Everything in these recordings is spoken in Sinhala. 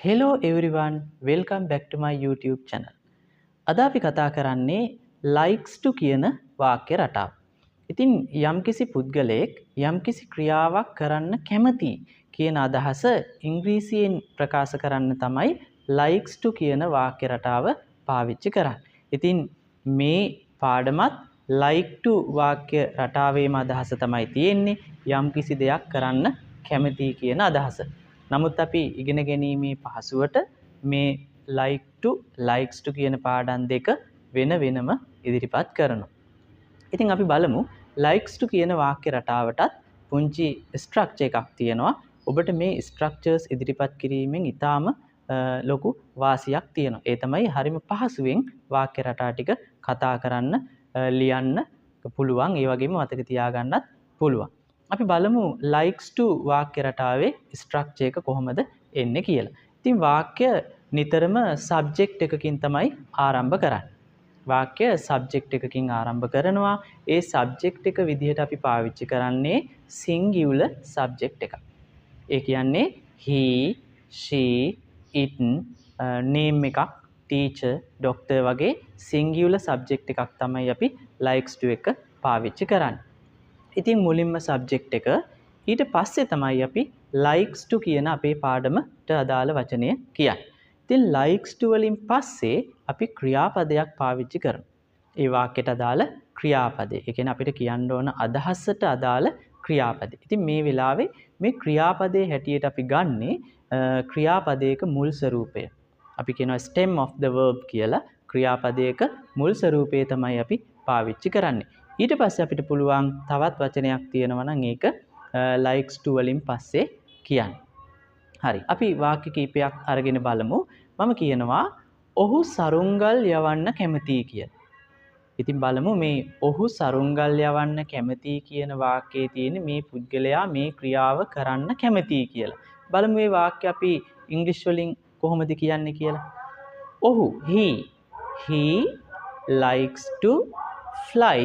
Hello everyone, welcome back to my YouTube channel. අද අපි කතා කරන්නේ likes to කියන වාක්‍ය රටාව. ඉතින් යම්කිසි පුද්ගලයෙක් යම්කිසි ක්‍රියාවක් කරන්න කැමති කියන අදහස ඉංග්‍රීසියෙන් ප්‍රකාශ කරන්න තමයි likes to කියන වාක්‍ය රටාව පාවිච්චි කරන්නේ. ඉතින් මේ පාඩමත් like to වාක්‍ය රටාවේම අදහස තමයි තියෙන්නේ යම්කිසි දෙයක් කරන්න කැමති කියන අදහස. නමුත් අපි ඉගෙන ගැනීමේ පහසුවට මේ like to likes to කියන පාඩම් දෙක වෙන වෙනම ඉදිරිපත් කරනවා. ඉතින් අපි බලමු likes to කියන වාක්‍ය රටාවටත් පුංචි ස්ට්‍රක්චර් එකක් තියෙනවා. ඔබට මේ ස්ට්‍රක්චර්ස් ඉදිරිපත් කිරීමෙන් ඉතාම ලොකු වාසියක් තියෙනවා. ඒ තමයි හරිම පහසුවෙන් වාක්‍ය රටා ටික කතා කරන්න ලියන්න පුළුවන්. ඒ වගේම මතක තියාගන්නත් පුළුවන්. අපි බලමු likes to වාක්‍ය රටාවේ ස්ට්‍රක්චර් එක කොහොමද එන්නේ කියලා. ඉතින් වාක්‍ය නිතරම සබ්ජෙක්ට් එකකින් තමයි ආරම්භ කරන්නේ. වාක්‍ය සබ්ජෙක්ට් එකකින් ආරම්භ කරනවා. ඒ සබ්ජෙක්ට් එක විදිහට අපි පාවිච්චි කරන්නේ singular සබ්ජෙක්ට් එකක්. ඒ කියන්නේ he, she, it, name එකක්, teacher, doctor වගේ singular සබ්ජෙක්ට් එකක් තමයි අපි likes to එක පාවිච්චි කරන්නේ. ඉතින් මුලින්ම සබ්ජෙක්ට් එක ඊට පස්සේ තමයි අපි likes to කියන අපේ පාඩමට අදාළ වචනය කියන්නේ. ඉතින් likes to වලින් පස්සේ අපි ක්‍රියාපදයක් පාවිච්චි කරනවා. ඒ වාක්‍යයට අදාළ ක්‍රියාපදේ. ඒ කියන්නේ අපිට කියන්න ඕන අදහසට අදාළ ක්‍රියාපදේ. ඉතින් මේ වෙලාවේ මේ ක්‍රියාපදේ හැටියට අපි ගන්නේ ක්‍රියාපදයක මුල් ස්වරූපය. අපි කියනවා stem of the verb කියලා. ක්‍රියාපදයක මුල් ස්වරූපය තමයි අපි පාවිච්චි කරන්නේ. ඊට පස්සේ අපිට පුළුවන් තවත් වචනයක් තියෙනවා නම් ඒක likes to වලින් පස්සේ කියන්න. හරි. අපි වාක්‍ය කීපයක් අරගෙන බලමු. මම කියනවා ඔහු සරුංගල් යවන්න කැමතියි කියලා. ඉතින් බලමු මේ ඔහු සරුංගල් යවන්න කැමතියි කියන වාක්‍යයේ තියෙන මේ පුද්ගලයා මේ ක්‍රියාව කරන්න කැමතියි කියලා. බලමු මේ වාක්‍ය අපි ඉංග්‍රීසි වලින් කොහොමද කියන්නේ කියලා. ඔහු he likes to fly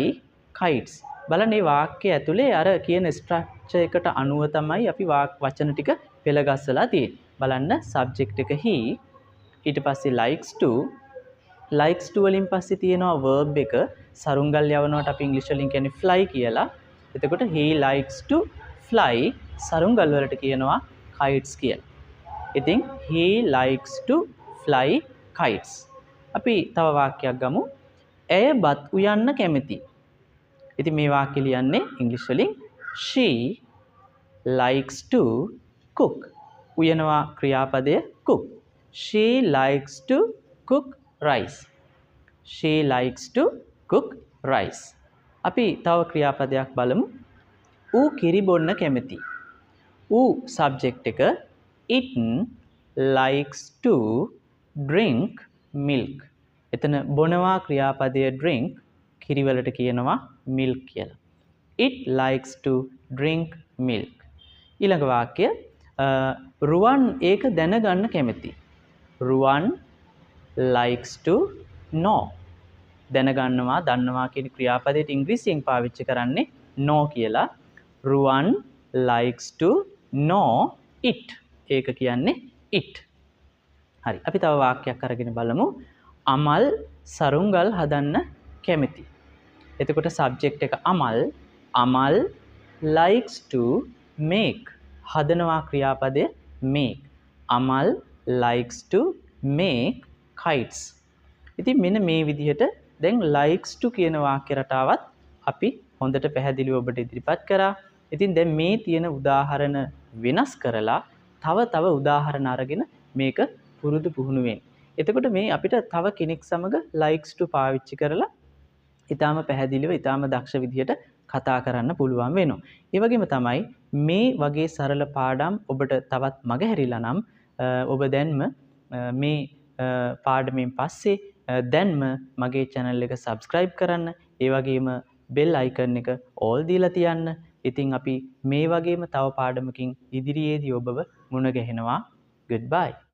kites. බලන්න මේ වාක්‍ය ඇතුලේ අර කියන ස්ට්‍රක්චර් එකට අනුව තමයි අපි වචන ටික පෙළගස්සලා තියෙන්නේ. බලන්න සබ්ජෙක්ට් එක he, ඊට පස්සේ likes to වලින් පස්සේ තියෙනවා verb එක සරුංගල් යවනවට අපි ඉංග්‍රීසි වලින් කියන්නේ fly කියලා. එතකොට he likes to fly සරුංගල් වලට කියනවා kites කියලා. ඉතින් he likes to fly kites. අපි තව වාක්‍යයක් ගමු. ඇය බත් උයන්න කැමතියි. ඉතින් මේ වාක්‍ය ලියන්නේ ඉංග්‍රීසි වලින් she likes to cook. උයනවා ක්‍රියාපදය cook. She likes to cook rice. She likes to cook rice. අපි තව ක්‍රියාපදයක් බලමු. ඌ කිරි බොන්න කැමතියි. ඌ සබ්ජෙක්ට් එක it likes to drink milk. එතන බොනවා ක්‍රියාපදය drink, කිරි වලට කියනවා milk කියලා. It likes to drink milk. ඊළඟ වාක්‍ය රුවන් ඒක දැනගන්න කැමතියි. රුවන් likes to know. දැනගන්නවා, දන්නවා කියන ක්‍රියාපදයට ඉංග්‍රීසියෙන් පාවිච්චි කරන්නේ know කියලා. රුවන් likes to know it. ඒක කියන්නේ it. හරි. අපි තව වාක්‍යයක් අරගෙන බලමු. අමල් සරුංගල් හදන්න කැමතියි. එතකොට සබ්ජෙක්ට් එක අමල් likes to make. හදනවා ක්‍රියාපදය make. Amal likes to make kites. ඉතින් මෙන්න මේ විදිහට දැන් likes to කියන වාක්‍ය රටාවත් අපි හොඳට පැහැදිලිව ඔබට ඉදිරිපත් කරා. ඉතින් දැන් මේ තියෙන උදාහරණ වෙනස් කරලා තව උදාහරණ අරගෙන මේක පුරුදු පුහුණු වෙන්න. එතකොට මේ අපිට තව කෙනෙක් සමග likes to පාවිච්චි කරලා ඊටාම පැහැදිලිව ඊටාම දක්ෂ විදිහට කතා කරන්න පුළුවන් වෙනවා. ඒ වගේම තමයි මේ වගේ සරල පාඩම් ඔබට තවත් මගහැරිලා නම් ඔබ දැන්ම මේ පාඩමෙන් පස්සේ දැන්ම මගේ channel එක subscribe කරන්න. ඒ වගේම bell icon එක all දීලා තියන්න. ඉතින් අපි මේ වගේම තව පාඩමකින් ඉදිරියේදී ඔබව මුණ ගැහෙනවා. Goodbye.